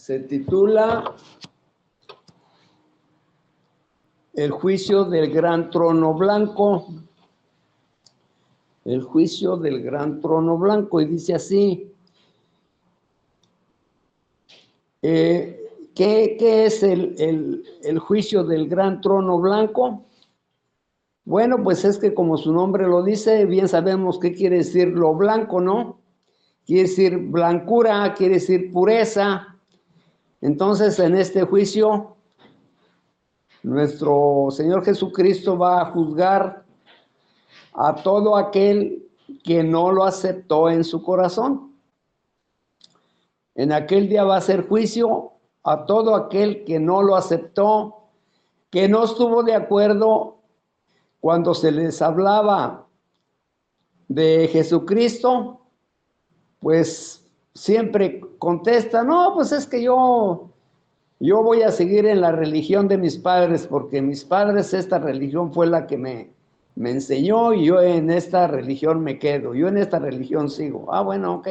se titula El juicio del gran trono blanco. El juicio del gran trono blanco, y dice así. ¿Qué es el juicio del gran trono blanco? Bueno, pues es que como su nombre lo dice, bien sabemos qué quiere decir lo blanco, ¿no? Quiere decir blancura, quiere decir pureza. Entonces, en este juicio, nuestro Señor Jesucristo va a juzgar a todo aquel que no lo aceptó en su corazón. En aquel día va a ser juicio a todo aquel que no lo aceptó, que no estuvo de acuerdo cuando se les hablaba de Jesucristo, pues siempre contesta, no, pues es que yo voy a seguir en la religión de mis padres, porque mis padres, esta religión fue la que me enseñó, y yo en esta religión me quedo, yo en esta religión sigo. Ah, bueno, ok.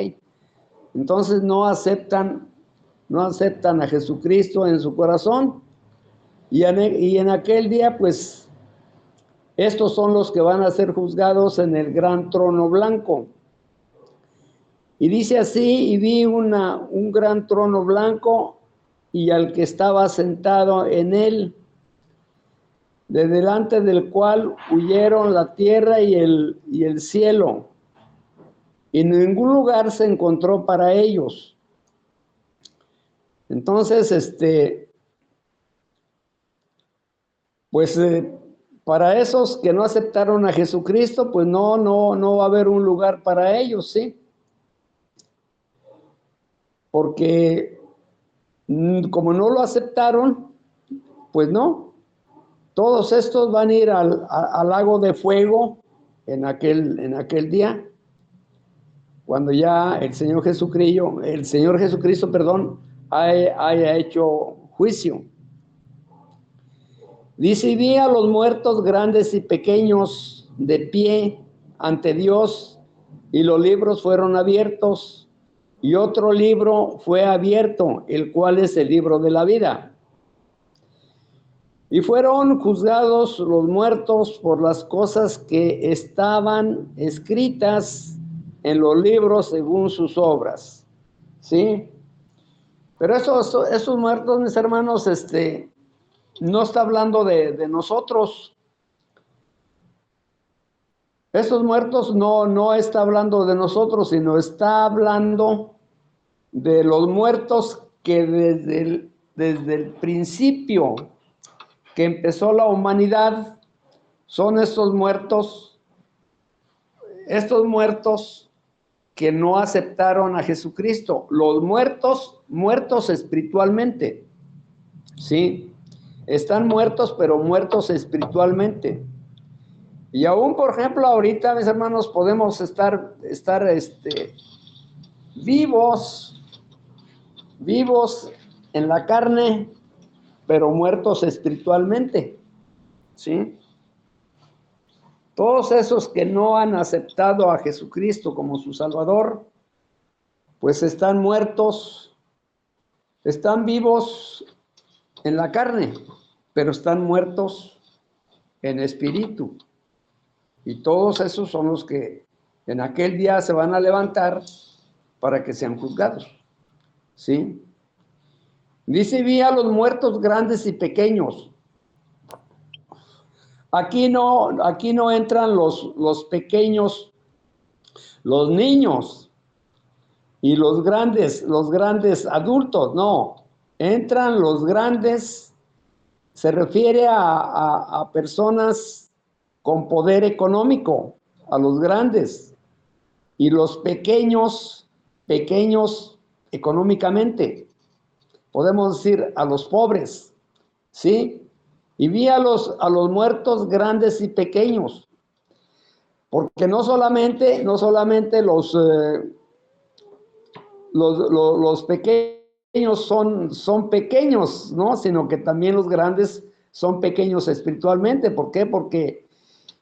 Entonces no aceptan a Jesucristo en su corazón, y en aquel día, pues, estos son los que van a ser juzgados en el gran trono blanco. Y dice así, y vi un gran trono blanco, y al que estaba sentado en él, de delante del cual huyeron la tierra y el cielo, y ningún lugar se encontró para ellos. Entonces, pues para esos que no aceptaron a Jesucristo, pues no va a haber un lugar para ellos, ¿sí? Porque como no lo aceptaron, pues no. Todos estos van a ir al lago de fuego en aquel día, cuando ya el Señor Jesucristo, perdón, haya hecho juicio. Dice, y vi a los muertos grandes y pequeños de pie ante Dios, y los libros fueron abiertos, y otro libro fue abierto, el cual es el libro de la vida. Y fueron juzgados los muertos por las cosas que estaban escritas en los libros según sus obras. ¿Sí? Pero esos muertos, mis hermanos, no está hablando de nosotros. Estos muertos no está hablando de nosotros, sino está hablando de los muertos que desde el principio que empezó la humanidad, son estos muertos que no aceptaron a Jesucristo, los muertos espiritualmente, ¿sí? Están muertos, pero muertos espiritualmente. Y aún, por ejemplo, ahorita, mis hermanos, podemos estar vivos en la carne, pero muertos espiritualmente, ¿sí? Todos esos que no han aceptado a Jesucristo como su Salvador, pues están muertos, están vivos en la carne, pero están muertos en espíritu. Y todos esos son los que en aquel día se van a levantar para que sean juzgados, ¿sí? Dice, vi a los muertos grandes y pequeños. Aquí no entran los pequeños, los niños y los grandes adultos, no. Entran los grandes, se refiere a personas con poder económico, a los grandes, y los pequeños económicamente. Podemos decir a los pobres, ¿sí? Y vi a los muertos grandes y pequeños, porque no solamente los pequeños son pequeños, ¿no? Sino que también los grandes son pequeños espiritualmente. ¿Por qué?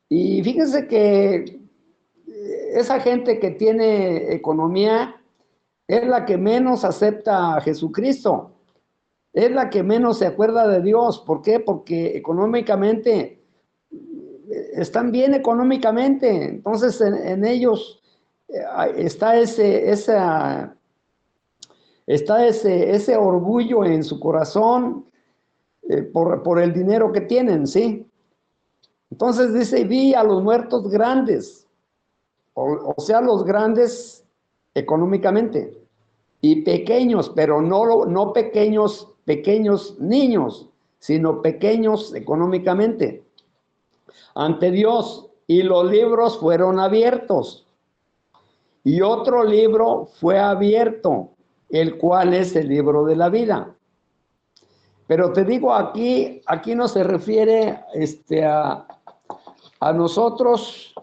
Y fíjense que esa gente que tiene economía es la que menos acepta a Jesucristo. es la que menos se acuerda de Dios. ¿Por qué? Porque económicamente están bien económicamente. Entonces en ellos está ese orgullo en su corazón por el dinero que tienen, ¿sí? Entonces dice, vi a los muertos grandes, o sea, los grandes económicamente, y pequeños, pero no pequeños niños, sino pequeños económicamente, ante Dios, y los libros fueron abiertos, y otro libro fue abierto, el cual es el libro de la vida. Pero te digo, aquí no se refiere a nosotros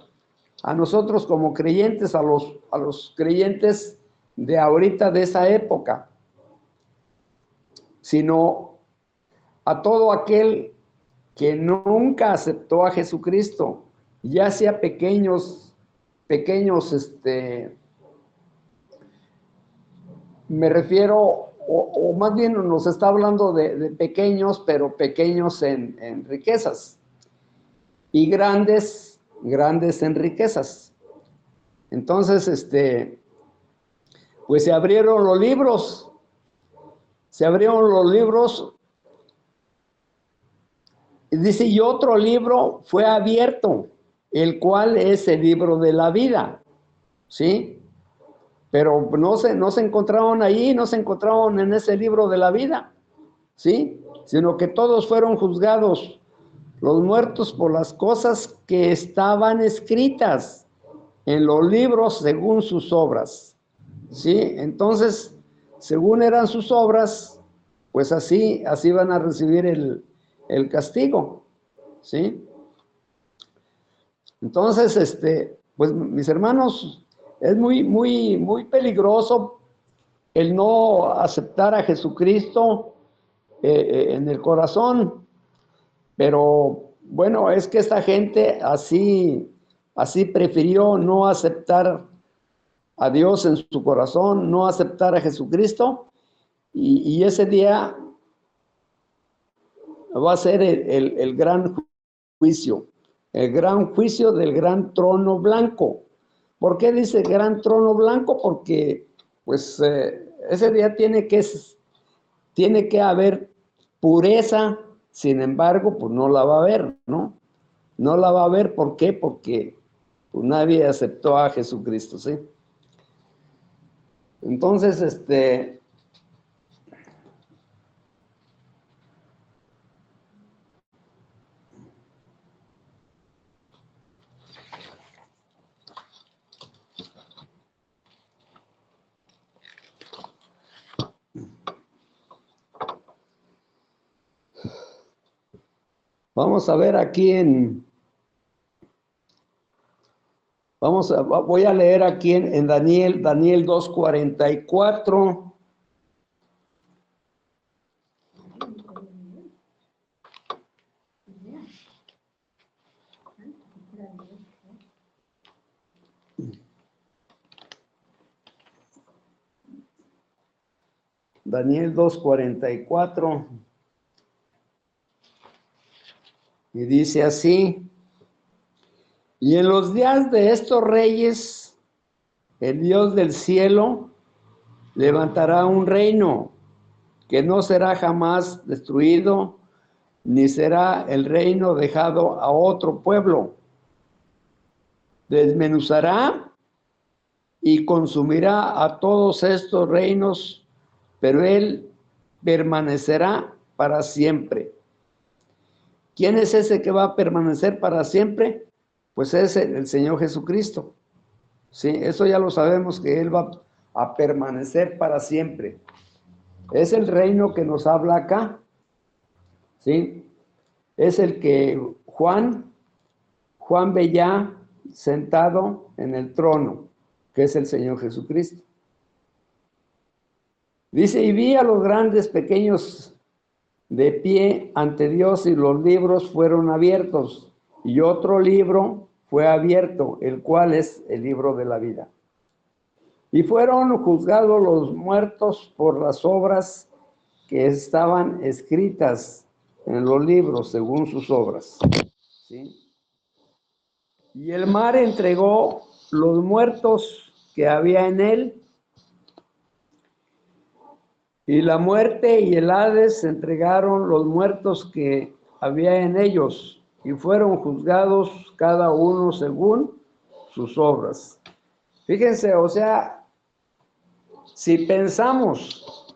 como creyentes, a los creyentes de ahorita, de esa época, sino a todo aquel que nunca aceptó a Jesucristo, ya sea pequeños, me refiero, o más bien nos está hablando de pequeños, pero pequeños en riquezas, y grandes en riquezas. Entonces, pues se abrieron los libros, y dice, y otro libro fue abierto, el cual es el libro de la vida, ¿sí? Pero no se encontraron ahí, no se encontraron en ese libro de la vida, ¿sí? Sino que todos fueron juzgados, los muertos, por las cosas que estaban escritas en los libros según sus obras, ¿sí? Entonces, según eran sus obras, pues así van a recibir el castigo, ¿sí? Entonces, pues mis hermanos, es muy peligroso el no aceptar a Jesucristo en el corazón, pero bueno, es que esta gente así prefirió no aceptar a Dios en su corazón, no aceptar a Jesucristo, y ese día va a ser el gran juicio, el gran juicio del gran trono blanco. ¿Por qué dice gran trono blanco? Porque pues ese día tiene que haber pureza, sin embargo, pues no la va a haber, ¿no? No la va a haber, ¿por qué? Porque pues, nadie aceptó a Jesucristo, ¿sí? Entonces, vamos a ver aquí voy a leer aquí en Daniel 2:44. Daniel 2:44. Y dice así: y en los días de estos reyes, el Dios del cielo levantará un reino que no será jamás destruido, ni será el reino dejado a otro pueblo. Desmenuzará y consumirá a todos estos reinos, pero él permanecerá para siempre. ¿Quién es ese que va a permanecer para siempre? Pues es el Señor Jesucristo. Sí, eso ya lo sabemos, que Él va a permanecer para siempre. Es el reino que nos habla acá, ¿sí? Es el que Juan veía sentado en el trono, que es el Señor Jesucristo. Dice, y vi a los grandes, pequeños, de pie ante Dios, y los libros fueron abiertos, y otro libro fue abierto, el cual es el libro de la vida. Y fueron juzgados los muertos por las obras que estaban escritas en los libros según sus obras. ¿Sí? Y el mar entregó los muertos que había en él, y la muerte y el Hades entregaron los muertos que había en ellos, y fueron juzgados cada uno según sus obras. Fíjense, o sea, si pensamos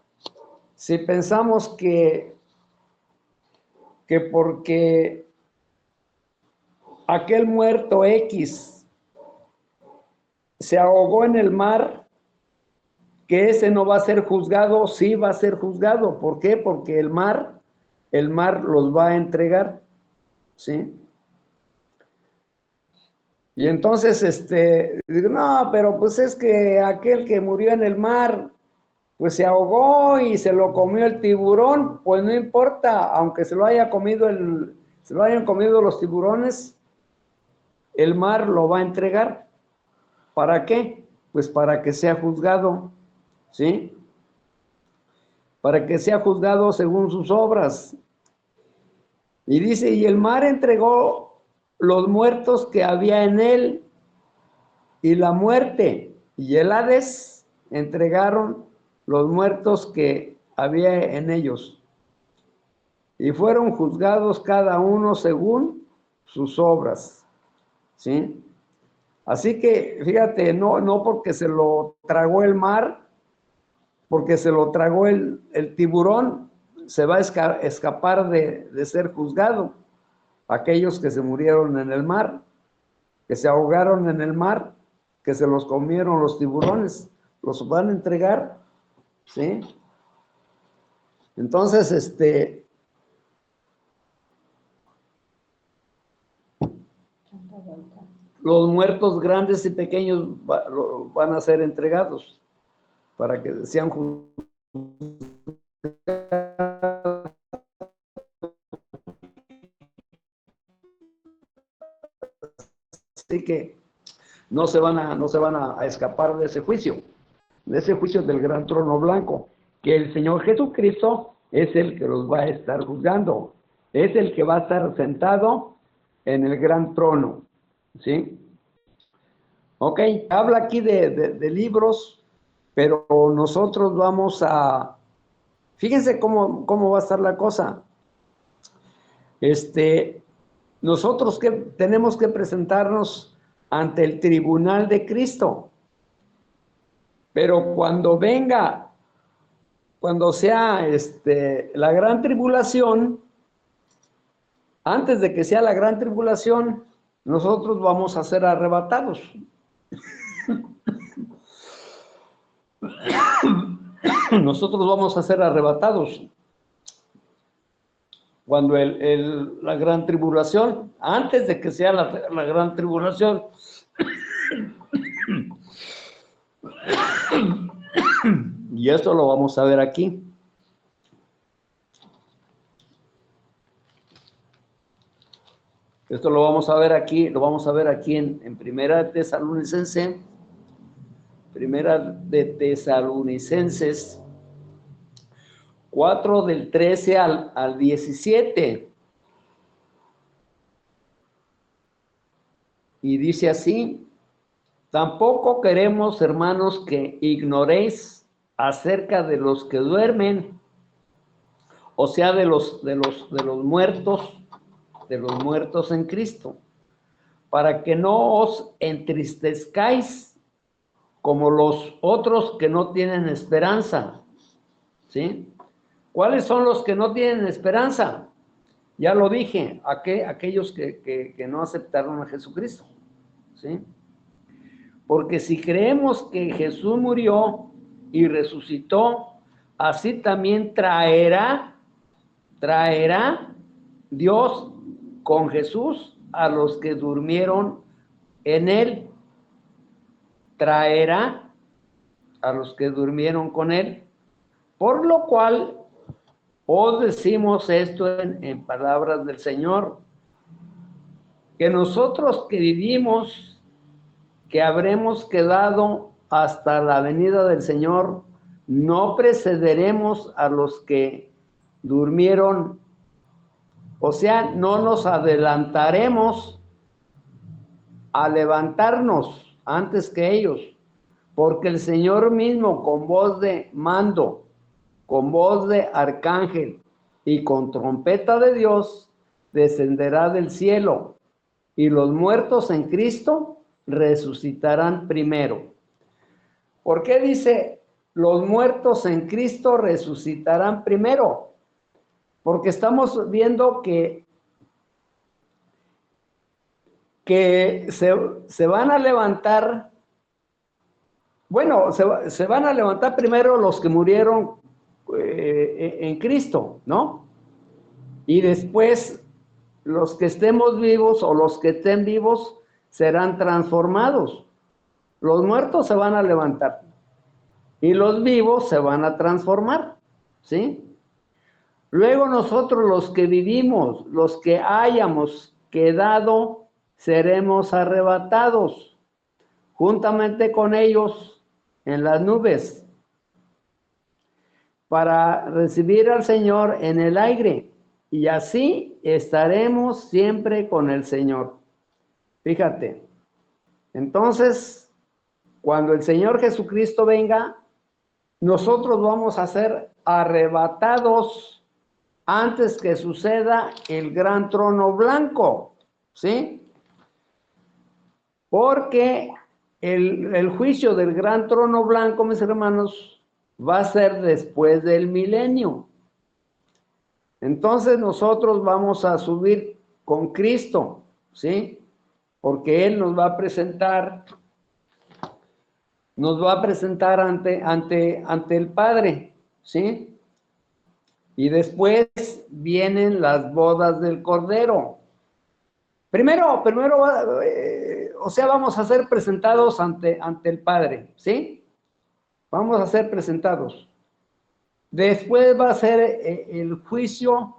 que porque aquel muerto X se ahogó en el mar, que ese no va a ser juzgado, sí va a ser juzgado. ¿Por qué? Porque el mar los va a entregar, ¿sí? Y entonces, digo, no, pero pues es que aquel que murió en el mar, pues se ahogó y se lo comió el tiburón, pues no importa, aunque se lo hayan comido los tiburones, el mar lo va a entregar. ¿Para qué? Pues para que sea juzgado, ¿sí? Para que sea juzgado según sus obras. Y dice, y el mar entregó los muertos que había en él, y la muerte y el Hades entregaron los muertos que había en ellos, y fueron juzgados cada uno según sus obras, ¿sí? Así que, fíjate, no porque se lo tragó el mar, porque se lo tragó el tiburón, se va a escapar de ser juzgado. Aquellos que se murieron en el mar, que se ahogaron en el mar, que se los comieron los tiburones, los van a entregar, ¿sí? Entonces, los muertos grandes y pequeños van a ser entregados para que sean juzgados. Así que no se van a escapar de ese juicio del gran trono blanco, que el Señor Jesucristo es el que los va a estar juzgando, es el que va a estar sentado en el gran trono, ¿sí? Ok, habla aquí de libros, pero nosotros vamos a, fíjense cómo va a estar la cosa. Nosotros que tenemos que presentarnos ante el tribunal de Cristo, pero cuando sea la gran tribulación, antes de que sea la gran tribulación, nosotros vamos a ser arrebatados. Nosotros vamos a ser arrebatados cuando la gran tribulación, antes de que sea la gran tribulación. Y esto lo vamos a ver aquí. Esto lo vamos a ver aquí en Primera de Tesalonicenses 4 del 13 al 17. Y dice así: tampoco queremos, hermanos, que ignoréis acerca de los que duermen, o sea, de los muertos en Cristo, para que no os entristezcáis como los otros que no tienen esperanza, ¿sí? ¿Cuáles son los que no tienen esperanza? Ya lo dije, aquellos que no aceptaron a Jesucristo, ¿sí? Porque si creemos que Jesús murió y resucitó, así también traerá Dios con Jesús a los que durmieron en él. Traerá a los que durmieron con él. Por lo cual os decimos esto en palabras del Señor, que nosotros que vivimos, que habremos quedado hasta la venida del Señor, no precederemos a los que durmieron, o sea, no nos adelantaremos a levantarnos antes que ellos, porque el Señor mismo con voz de mando, con voz de arcángel y con trompeta de Dios descenderá del cielo, y los muertos en Cristo resucitarán primero. ¿Por qué dice los muertos en Cristo resucitarán primero? Porque estamos viendo que se van a levantar, bueno, se van a levantar primero los que murieron en Cristo, ¿no? Y después los que estemos vivos o los que estén vivos serán transformados. Los muertos se van a levantar y los vivos se van a transformar, ¿sí? Luego nosotros los que vivimos, los que hayamos quedado, seremos arrebatados juntamente con ellos en las nubes para recibir al Señor en el aire, y así estaremos siempre con el Señor. Fíjate, entonces, cuando el Señor Jesucristo venga, nosotros vamos a ser arrebatados antes que suceda el gran trono blanco, ¿sí? Porque el juicio del gran trono blanco, mis hermanos, va a ser después del milenio. Entonces nosotros vamos a subir con Cristo, ¿sí? Porque Él nos va a presentar ante el Padre, ¿sí? Y después vienen las bodas del Cordero. Primero, o sea, vamos a ser presentados ante el Padre, ¿sí? Vamos a ser presentados. Después va a ser el juicio.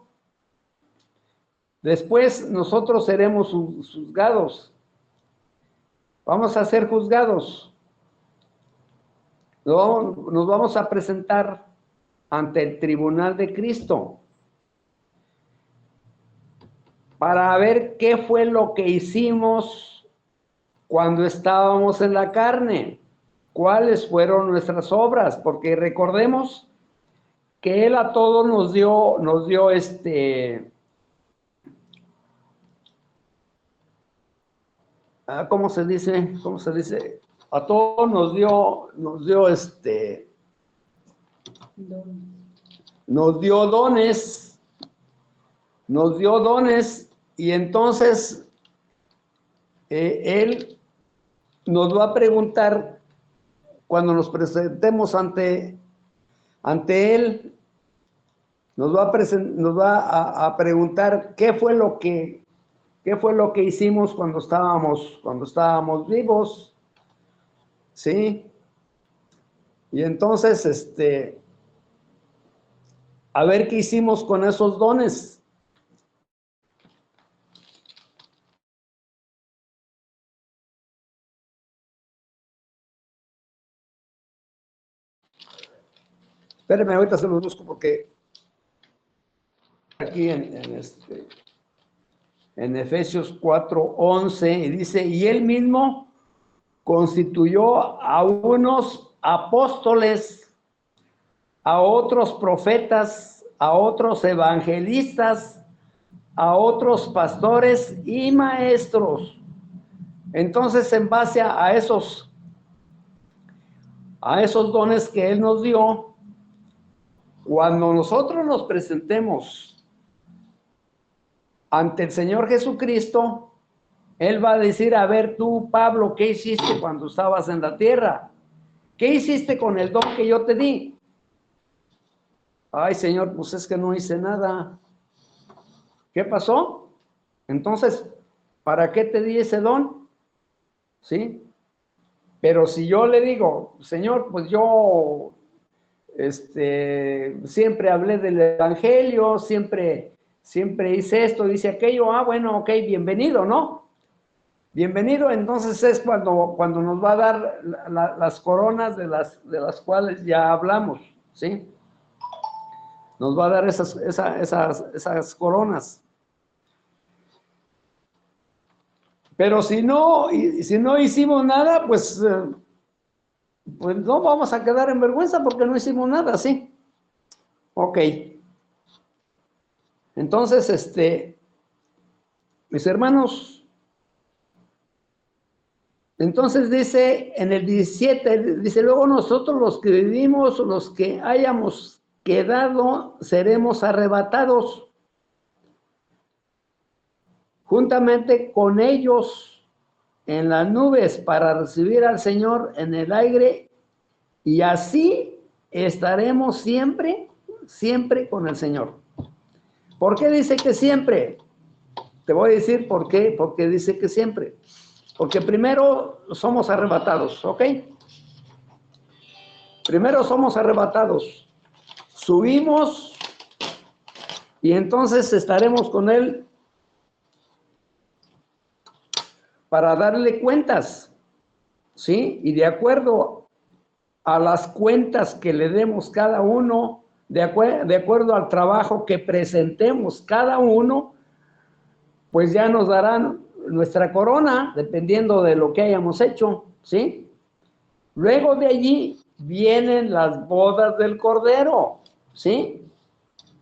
Después nosotros seremos juzgados. Vamos a ser juzgados. Nos vamos a presentar ante el tribunal de Cristo para ver qué fue lo que hicimos cuando estábamos en la carne, cuáles fueron nuestras obras, porque recordemos que Él a todos nos dio ¿cómo se dice? A todos nos dio dones, y entonces Él nos va a preguntar cuando nos presentemos ante Él, nos va a preguntar qué fue lo que hicimos cuando estábamos vivos, ¿sí? Y entonces, a ver qué hicimos con esos dones. Espérenme, ahorita se los busco porque aquí en Efesios 4:11, y dice, y Él mismo constituyó a unos apóstoles, a otros profetas, a otros evangelistas, a otros pastores y maestros. Entonces, en base a esos dones que Él nos dio, cuando nosotros nos presentemos ante el Señor Jesucristo, Él va a decir, a ver tú, Pablo, ¿qué hiciste cuando estabas en la tierra? ¿Qué hiciste con el don que yo te di? Ay, Señor, pues es que no hice nada. ¿Qué pasó? Entonces, ¿para qué te di ese don? ¿Sí? Pero si yo le digo, Señor, pues yo siempre hablé del evangelio, siempre hice esto, dice aquello, bueno, ok, bienvenido, ¿no? Bienvenido, entonces es cuando nos va a dar las coronas de las cuales ya hablamos, ¿sí? Nos va a dar esas coronas. Pero si no hicimos nada, pues no vamos a quedar en vergüenza porque no hicimos nada, ¿sí? Ok. Entonces, mis hermanos, entonces dice en el 17, dice, luego nosotros los que vivimos, los que hayamos quedado, seremos arrebatados juntamente con ellos en las nubes para recibir al Señor en el aire y así estaremos siempre, siempre con el Señor. ¿Por qué dice que siempre? Te voy a decir por qué, porque dice que siempre. Porque primero somos arrebatados, ¿ok? Primero somos arrebatados. Subimos y entonces estaremos con Él para darle cuentas, ¿sí? Y de acuerdo a las cuentas que le demos cada uno, de acuerdo al trabajo que presentemos cada uno, pues ya nos darán nuestra corona, dependiendo de lo que hayamos hecho, ¿sí? Luego de allí vienen las bodas del Cordero, ¿sí?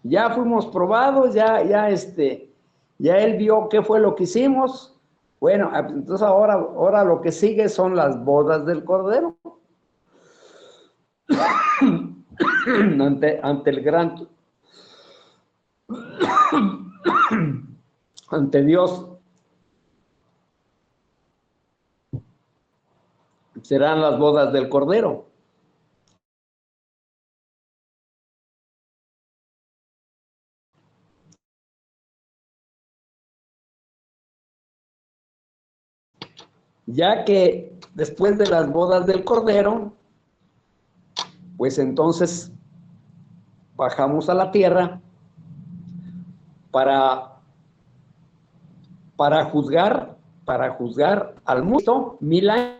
Ya fuimos probados, ya él vio qué fue lo que hicimos. Bueno, entonces ahora lo que sigue son las bodas del Cordero. ante el gran, ante Dios, serán las bodas del Cordero. Ya que después de las bodas del Cordero, pues entonces bajamos a la tierra para, para juzgar, para juzgar al mundo 1000 años.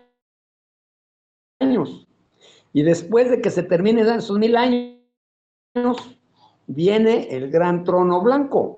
Y después de que se terminen esos 1000 años, viene el gran trono blanco.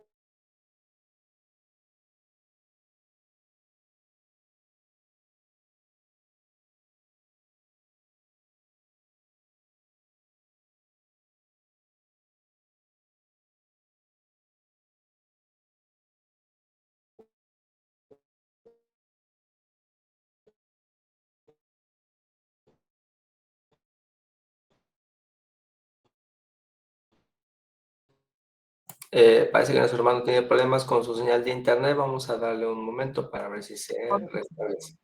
Parece que nuestro hermano tiene problemas con su señal de internet. Vamos a darle un momento para ver si se restablece.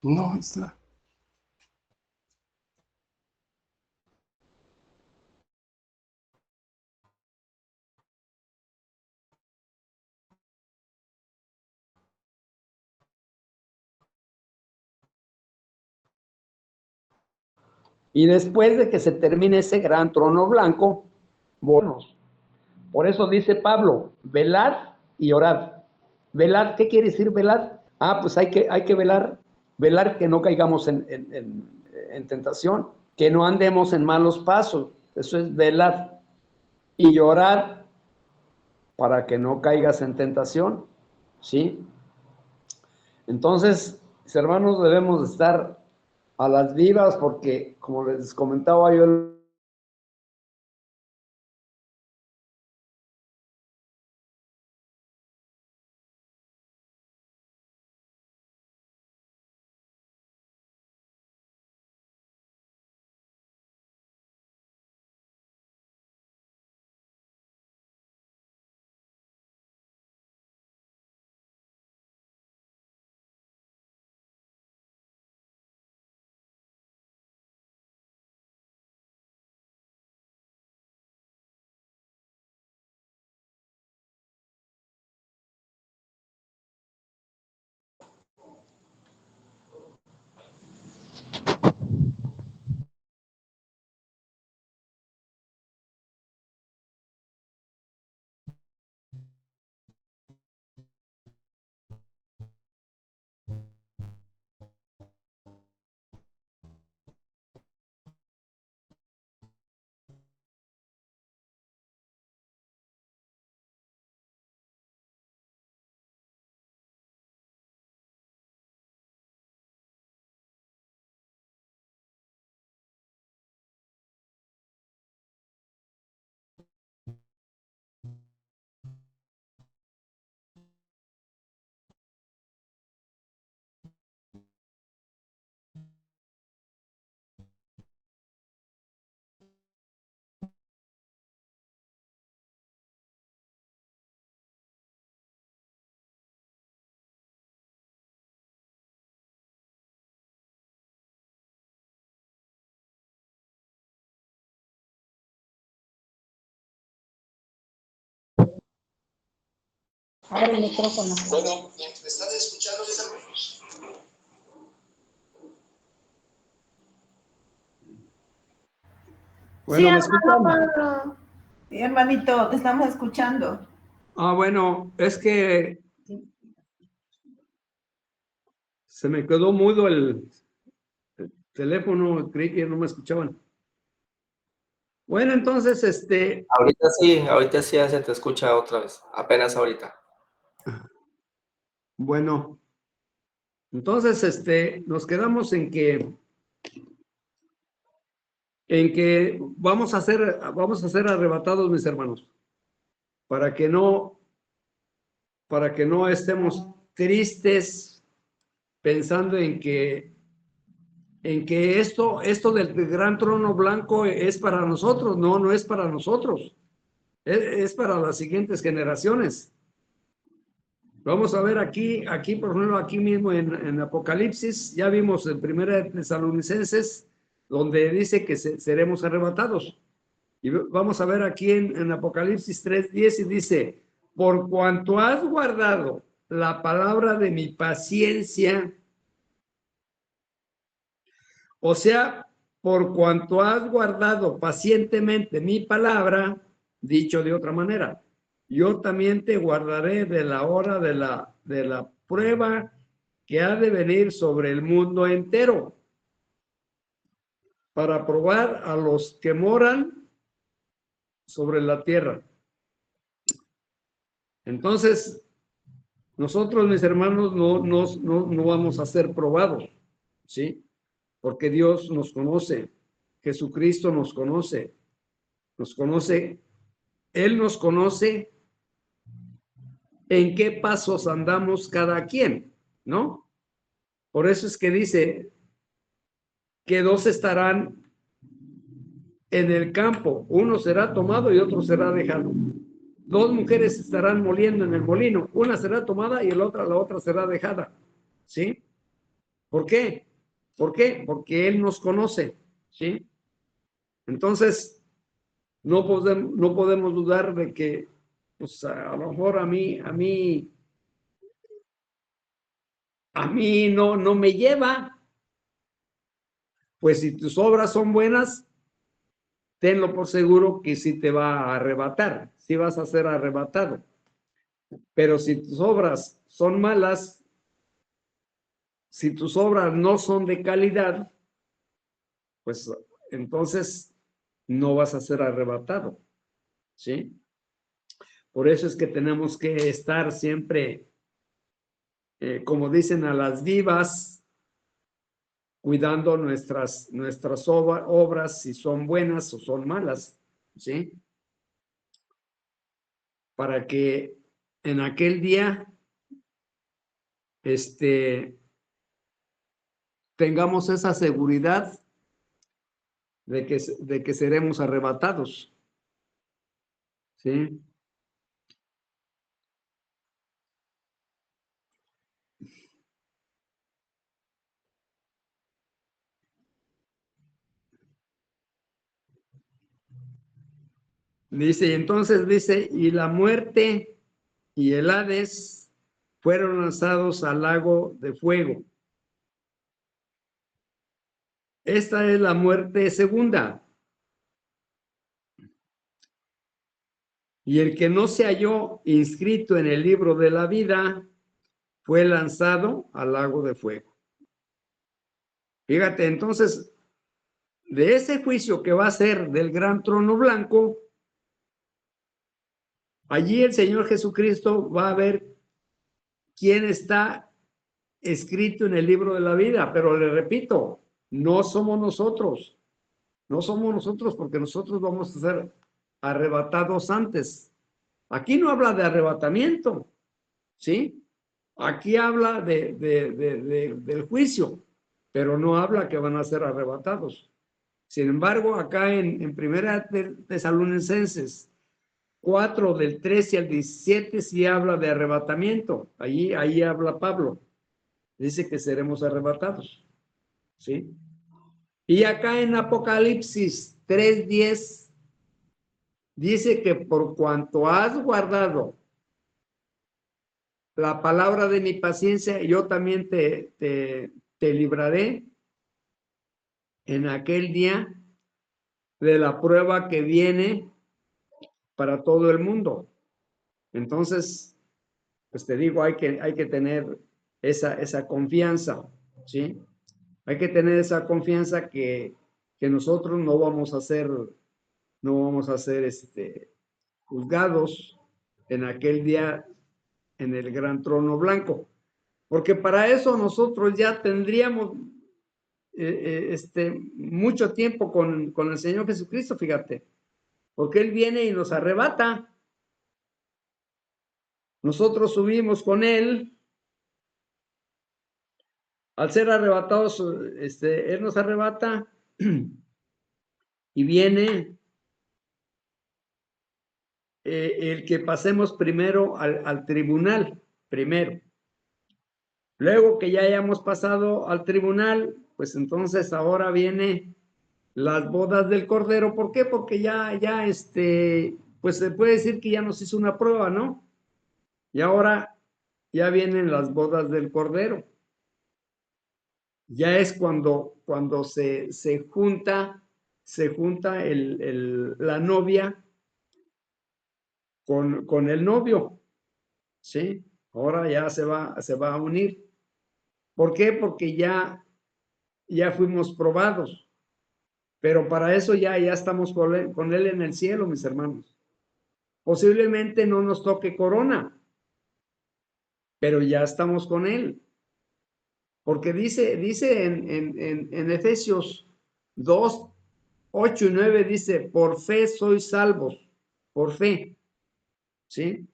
No, está. Y después de que se termine ese gran trono blanco, bueno, por eso dice Pablo, velad y orad. Velad, ¿qué quiere decir velad? Ah, pues hay que velar que no caigamos en tentación, que no andemos en malos pasos. Eso es velar. Y orar para que no caigas en tentación, ¿sí? Entonces, mis hermanos, debemos estar a las vivas porque, como les comentaba yo Abre el micrófono. Bueno, ¿me están escuchando, mis hermanos? Bueno, Sí, ¿me hermano escuchan? Pablo. Sí, hermanito, te estamos escuchando. Bueno, es que se me quedó mudo el teléfono, creí que no me escuchaban. Bueno, entonces, Ahorita sí ya se te escucha otra vez, apenas ahorita. bueno, entonces, nos quedamos en que vamos a ser arrebatados, mis hermanos, para que no estemos tristes pensando en que esto del gran trono blanco es para nosotros. No, no es para nosotros, es para las siguientes generaciones. Vamos a ver aquí, por ejemplo, aquí mismo en Apocalipsis, ya vimos en Primera de Tesalonicenses, donde dice que seremos arrebatados. Y vamos a ver aquí en Apocalipsis 3:10 y dice, por cuanto has guardado la palabra de mi paciencia, o sea, por cuanto has guardado pacientemente mi palabra, dicho de otra manera, yo también te guardaré de la hora de la prueba que ha de venir sobre el mundo entero, para probar a los que moran sobre la tierra. Entonces, nosotros, mis hermanos, no vamos a ser probados, ¿sí? Porque Dios nos conoce, Jesucristo nos conoce, Él nos conoce en qué pasos andamos cada quien, ¿no? Por eso es que dice que dos estarán en el campo, uno será tomado y otro será dejado. Dos mujeres estarán moliendo en el molino, una será tomada y la otra será dejada, ¿sí? ¿Por qué? ¿Por qué? Porque Él nos conoce, ¿sí? Entonces, no podemos dudar de que, pues, a lo mejor a mí no me lleva. Pues si tus obras son buenas, tenlo por seguro que sí te va a arrebatar, sí vas a ser arrebatado. Pero si tus obras son malas, si tus obras no son de calidad, pues entonces no vas a ser arrebatado, ¿sí? Por eso es que tenemos que estar siempre, como dicen, a las vivas, cuidando nuestras obras, si son buenas o son malas, ¿sí? Para que en aquel día tengamos esa seguridad de que seremos arrebatados, ¿sí? Dice, entonces dice, y la muerte y el Hades fueron lanzados al lago de fuego. Esta es la muerte segunda. Y el que no se halló inscrito en el libro de la vida fue lanzado al lago de fuego. Fíjate, entonces, de ese juicio que va a ser del gran trono blanco, allí el Señor Jesucristo va a ver quién está escrito en el libro de la vida, pero le repito, no somos nosotros, porque nosotros vamos a ser arrebatados antes. Aquí no habla de arrebatamiento, ¿sí? Aquí habla del juicio, pero no habla que van a ser arrebatados. Sin embargo, acá en Primera de Tesalonicenses 4, del 13 al 17, sí habla de arrebatamiento. Ahí habla Pablo. Dice que seremos arrebatados, ¿sí? Y acá en Apocalipsis 3:10 dice que por cuanto has guardado la palabra de mi paciencia, yo también te libraré en aquel día de la prueba que viene para todo el mundo. Entonces, pues te digo, hay que tener esa confianza, ¿sí? Hay que tener esa confianza que nosotros no vamos a ser juzgados en aquel día en el gran trono blanco, porque para eso nosotros ya tendríamos mucho tiempo con el Señor Jesucristo, fíjate, porque Él viene y nos arrebata. Nosotros subimos con Él, al ser arrebatados, Él nos arrebata y viene el que pasemos primero al tribunal, primero. Luego que ya hayamos pasado al tribunal, pues entonces ahora viene las bodas del Cordero. ¿Por qué? Porque pues se puede decir que ya nos hizo una prueba, ¿no? Y ahora ya vienen las bodas del Cordero. Ya es cuando se junta la novia con el novio, ¿sí? Ahora ya se va a unir. ¿Por qué? Porque ya fuimos probados. Pero para eso ya estamos con él en el cielo, mis hermanos. Posiblemente no nos toque corona, pero ya estamos con él. Porque dice en Efesios 2, 8 y 9, dice, por fe sois salvos, por fe, ¿sí?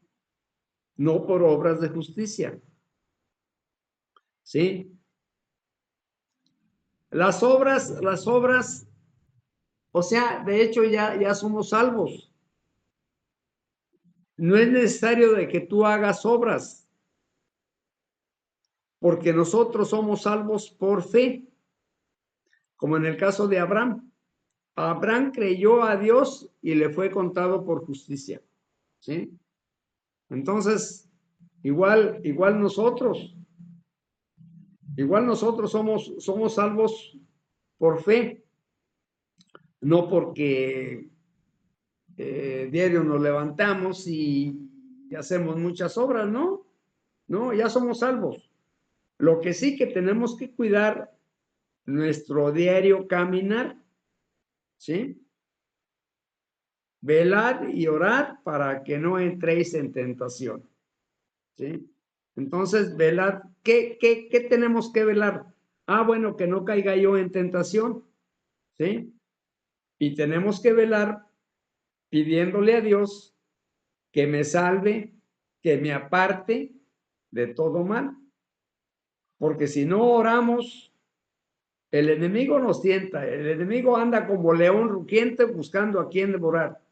No por obras de justicia, ¿sí? Las obras, o sea, de hecho ya somos salvos. No es necesario de que tú hagas obras, porque nosotros somos salvos por fe, como en el caso de Abraham. Abraham creyó a Dios y le fue contado por justicia, ¿sí? Entonces, igual nosotros somos salvos por fe, no porque diario nos levantamos y hacemos muchas obras, ¿no? No, ya somos salvos. Lo que sí que tenemos que cuidar nuestro diario caminar, ¿sí? Velar y orar para que no entréis en tentación, ¿sí? Entonces, velar, ¿qué tenemos que velar? Ah, bueno, que no caiga yo en tentación, ¿sí? Y tenemos que velar pidiéndole a Dios que me salve, que me aparte de todo mal. Porque si no oramos, el enemigo nos tienta, el enemigo anda como león rugiente buscando a quien devorar.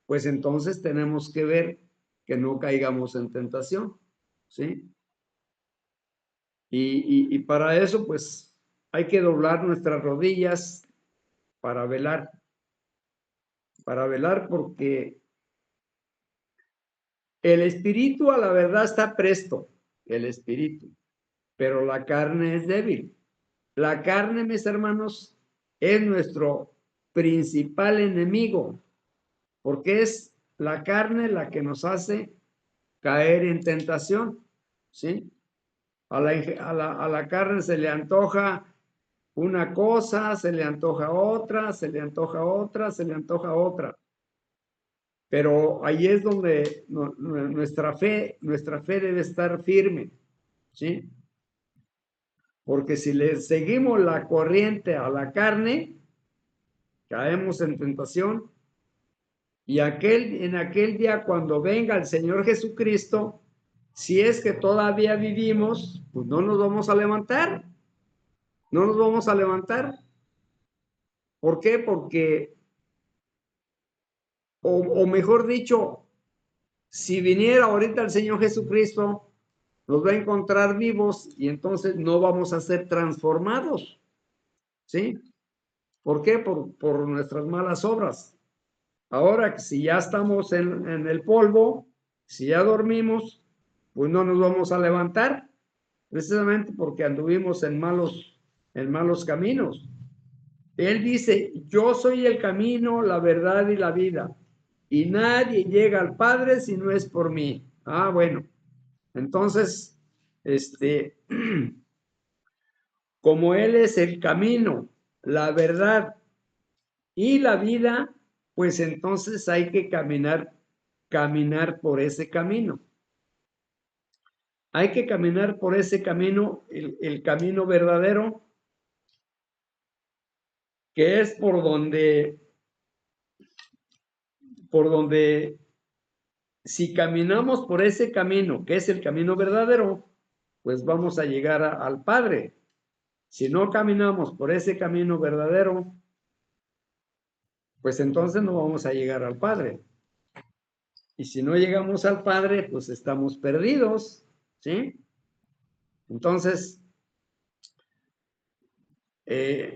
Pues entonces tenemos que ver que no caigamos en tentación, ¿sí? Y para eso, pues, hay que doblar nuestras rodillas para velar porque el espíritu a la verdad está presto, el espíritu, pero la carne es débil. La carne, mis hermanos, es nuestro principal enemigo, porque es la carne la que nos hace caer en tentación, ¿sí? A la carne se le antoja una cosa, se le antoja otra, se le antoja otra, se le antoja otra. Pero ahí es donde nuestra fe debe estar firme, ¿sí? Porque si le seguimos la corriente a la carne, caemos en tentación. Y en aquel día, cuando venga el Señor Jesucristo, si es que todavía vivimos, pues no nos vamos a levantar. No nos vamos a levantar. ¿Por qué? Porque, o mejor dicho, si viniera ahorita el Señor Jesucristo, nos va a encontrar vivos y entonces no vamos a ser transformados, ¿sí? ¿Por qué? Por nuestras malas obras. Ahora, si ya estamos en el polvo, si ya dormimos, pues no nos vamos a levantar, precisamente porque anduvimos en malos caminos. Él dice, yo soy el camino, la verdad y la vida, y nadie llega al Padre si no es por mí. Ah, bueno, entonces, como Él es el camino, la verdad y la vida, pues entonces hay que caminar por ese camino. Hay que caminar por ese camino, el camino verdadero, que es por donde si caminamos por ese camino, que es el camino verdadero, pues vamos a llegar al Padre. Si no caminamos por ese camino verdadero, pues entonces no vamos a llegar al Padre. Y si no llegamos al Padre, pues estamos perdidos, ¿sí? Entonces,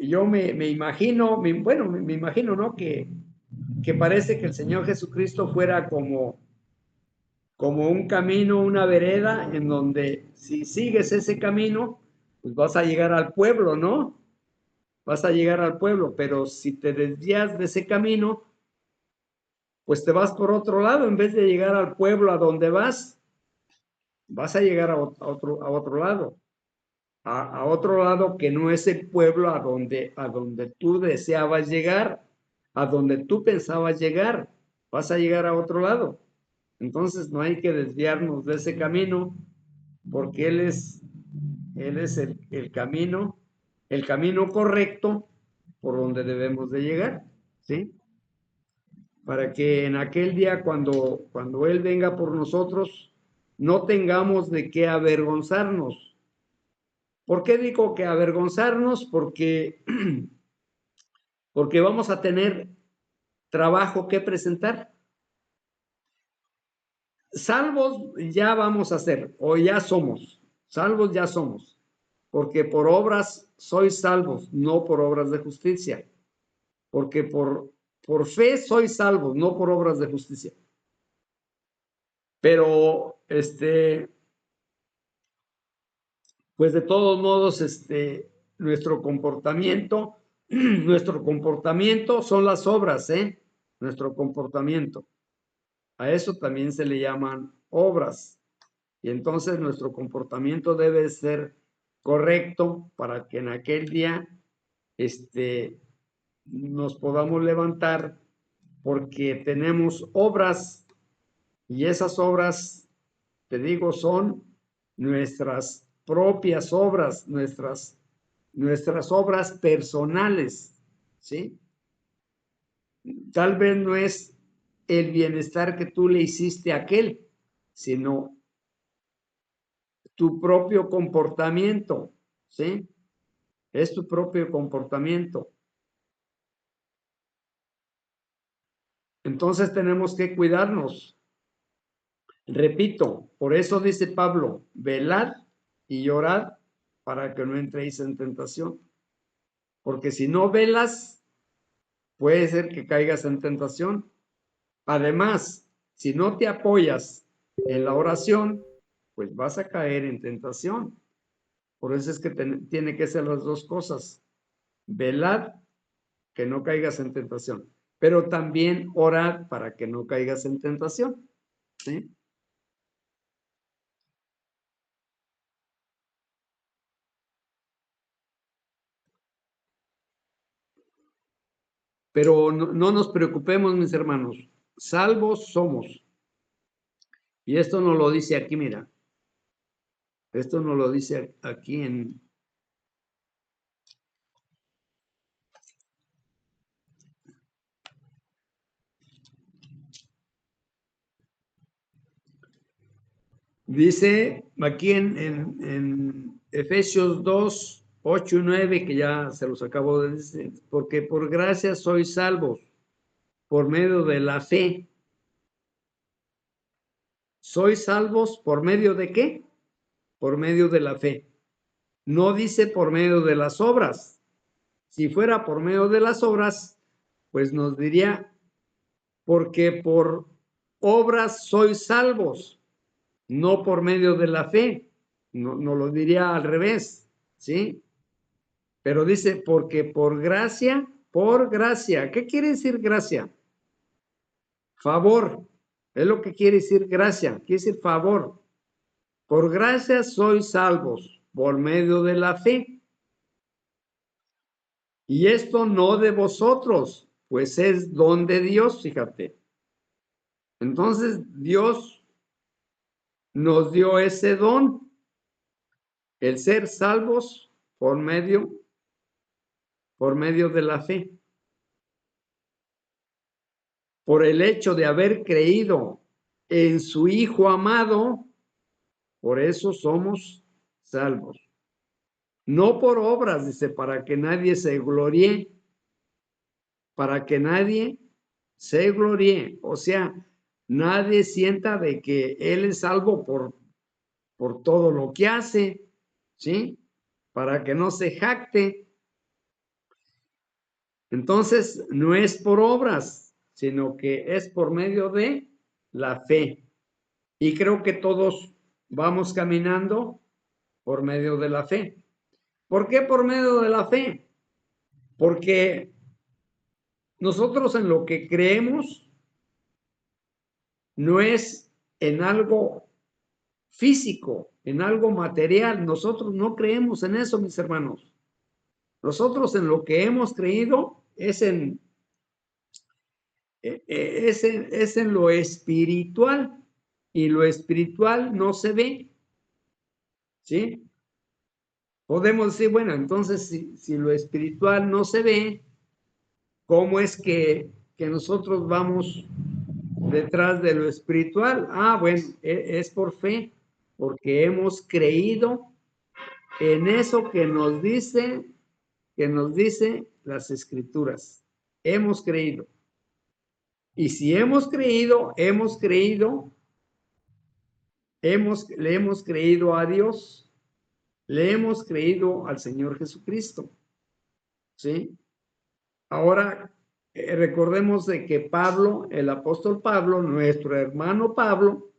yo me imagino, me imagino, ¿no? Que parece que el Señor Jesucristo fuera como un camino, una vereda, en donde si sigues ese camino, pues vas a llegar al pueblo, ¿no? Vas a llegar al pueblo, pero si te desvías de ese camino, pues te vas por otro lado, en vez de llegar al pueblo a donde vas a llegar a otro lado, a otro lado que no es el pueblo a donde tú deseabas llegar, a donde tú pensabas llegar, vas a llegar a otro lado. Entonces no hay que desviarnos de ese camino, porque Él es el camino correcto por donde debemos de llegar, ¿sí? Para que en aquel día, cuando Él venga por nosotros, no tengamos de qué avergonzarnos. ¿Por qué digo que avergonzarnos? Porque vamos a tener trabajo que presentar. Salvos ya vamos a ser, o ya somos, salvos ya somos, porque por obras sois salvos, no por obras de justicia, porque por fe sois salvos, no por obras de justicia. Pero, pues de todos modos, nuestro comportamiento son las obras, nuestro comportamiento. A eso también se le llaman obras. Y entonces nuestro comportamiento debe ser correcto para que en aquel día nos podamos levantar, porque tenemos obras, y esas obras, te digo, son nuestras propias obras, nuestras obras personales, ¿sí? Tal vez no es el bienestar que tú le hiciste a aquel, sino tu propio comportamiento, ¿sí? Es tu propio comportamiento. Entonces tenemos que cuidarnos. Repito, por eso dice Pablo, velad y orad para que no entréis en tentación. Porque si no velas, puede ser que caigas en tentación. Además, si no te apoyas en la oración, pues vas a caer en tentación. Por eso es que tiene que ser las dos cosas. Velad, que no caigas en tentación, pero también orad para que no caigas en tentación, ¿sí? Pero no nos preocupemos, mis hermanos, salvos somos. Y esto nos lo dice aquí, mira. Esto nos lo dice aquí en... Dice aquí en Efesios 2, 8 y 9, que ya se los acabo de decir, porque por gracia sois salvos por medio de la fe. ¿Sois salvos por medio de qué? Por medio de la fe. No dice por medio de las obras. Si fuera por medio de las obras, pues nos diría, porque por obras sois salvos. no por medio de la fe. No lo diría al revés, ¿sí? Pero dice, porque por gracia, ¿qué quiere decir gracia? Favor, es lo que quiere decir gracia, quiere decir favor. Por gracia sois salvos por medio de la fe. Y esto no de vosotros, pues es don de Dios, fíjate. Entonces Dios nos dio ese don, el ser salvos por medio de la fe. Por el hecho de haber creído en su Hijo amado, por eso somos salvos. No por obras, dice, para que nadie se gloríe, para que nadie se gloríe. O sea, nadie sienta de que él es salvo por todo lo que hace, ¿sí? Para que no se jacte. Entonces, no es por obras, sino que es por medio de la fe. Y creo que todos vamos caminando por medio de la fe. ¿Por qué por medio de la fe? Porque nosotros en lo que creemos no es en algo físico, en algo material. Nosotros no creemos en eso, mis hermanos. Nosotros en lo que hemos creído es en lo espiritual, y lo espiritual no se ve, ¿sí? Podemos decir, bueno, entonces si lo espiritual no se ve, ¿cómo es que nosotros vamos detrás de lo espiritual? Ah, bueno, es por fe, porque hemos creído en eso que nos dice las Escrituras. Hemos creído. Y si hemos creído, le hemos creído a Dios, le hemos creído al Señor Jesucristo, ¿sí? Ahora, recordemos de que Pablo, el apóstol Pablo, nuestro hermano Pablo,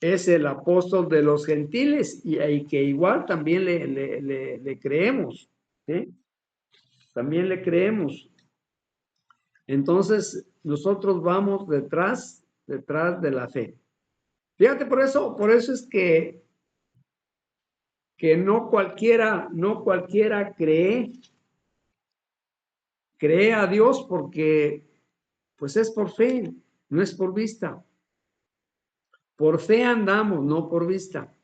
es el apóstol de los gentiles y que igual también le creemos, ¿sí? También le creemos. Entonces, nosotros vamos detrás de la fe. Fíjate, por eso es que no cualquiera cree a Dios, porque pues es por fe, no es por vista. Por fe andamos, no por vista.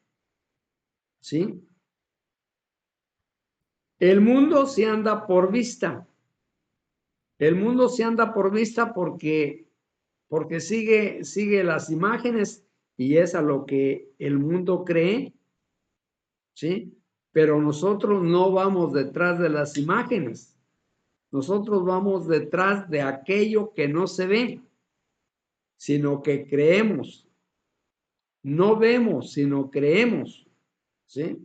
¿Sí? El mundo se anda por vista. El mundo se anda por vista porque sigue las imágenes y es a lo que el mundo cree, ¿sí? Pero nosotros no vamos detrás de las imágenes. Nosotros vamos detrás de aquello que no se ve, sino que creemos. No vemos, sino creemos, ¿sí?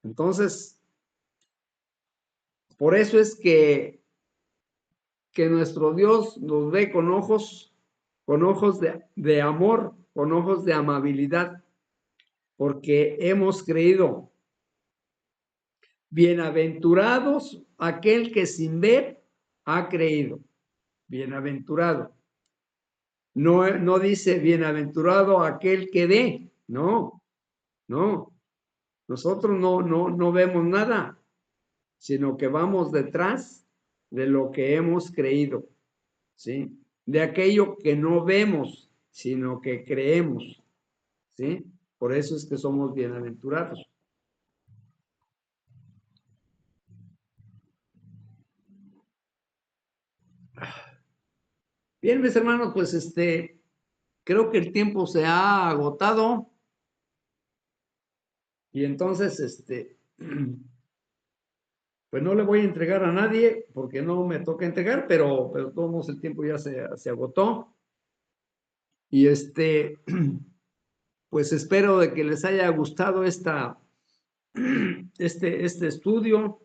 Entonces, por eso es que nuestro Dios nos ve con ojos de amor, con ojos de amabilidad, porque hemos creído. Bienaventurados aquel que sin ver ha creído. Bienaventurado. No dice bienaventurado aquel que ve. No. Nosotros no vemos nada, sino que vamos detrás de lo que hemos creído, ¿sí? De aquello que no vemos, sino que creemos, ¿sí? Por eso es que somos bienaventurados. Bien, mis hermanos, pues creo que el tiempo se ha agotado y entonces pues no le voy a entregar a nadie porque no me toca entregar, pero todos modos el tiempo ya se agotó. Y pues espero de que les haya gustado este estudio.